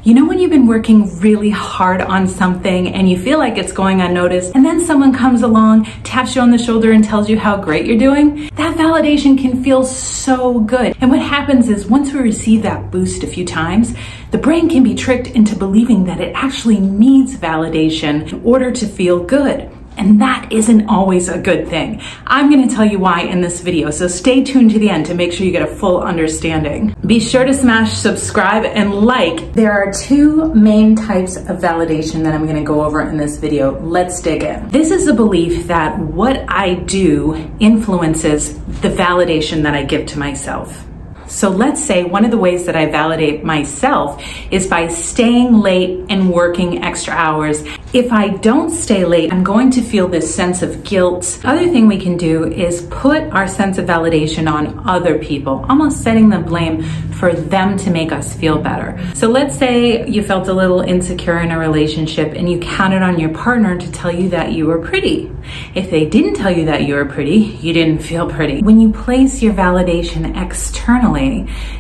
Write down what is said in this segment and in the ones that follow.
You know when you've been working really hard on something and you feel like it's going unnoticed, and then someone comes along, taps you on the shoulder and tells you how great you're doing? That validation can feel so good. And what happens is once we receive that boost a few times, the brain can be tricked into believing that it actually needs validation in order to feel good. And that isn't always a good thing. I'm gonna tell you why in this video, so stay tuned to the end to make sure you get a full understanding. Be sure to smash subscribe and like. There are two main types of validation that I'm gonna go over in this video. Let's dig in. This is the belief that what I do influences the validation that I give to myself. So let's say one of the ways that I validate myself is by staying late and working extra hours. If I don't stay late, I'm going to feel this sense of guilt. Other thing we can do is put our sense of validation on other people, almost setting the blame for them to make us feel better. So let's say you felt a little insecure in a relationship and you counted on your partner to tell you that you were pretty. If they didn't tell you that you were pretty, you didn't feel pretty. When you place your validation externally,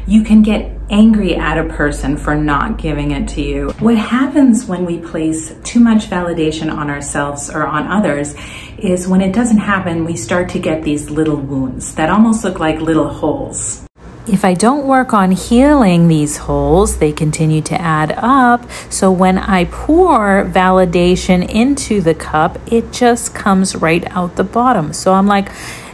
you can get angry at a person for not giving it to you. What happens when we place too much validation on ourselves or on others is when it doesn't happen, we start to get these little wounds that almost look like little holes. If I don't work on healing these holes, they continue to add up. So when I pour validation into the cup, it just comes right out the bottom. So I'm like,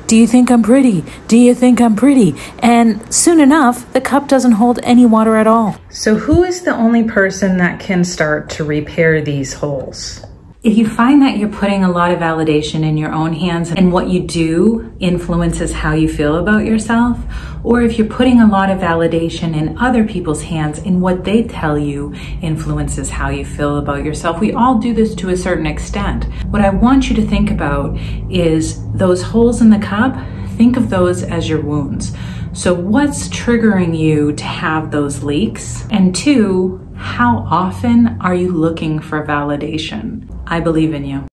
do you think I'm pretty? Do you think I'm pretty? And soon enough, the cup doesn't hold any water at all. So who is the only person that can start to repair these holes? If you find that you're putting a lot of validation in your own hands and what you do influences how you feel about yourself, or if you're putting a lot of validation in other people's hands and what they tell you influences how you feel about yourself, we all do this to a certain extent. What I want you to think about is those holes in the cup. Think of those as your wounds. So what's triggering you to have those leaks? And two, how often are you looking for validation? I believe in you.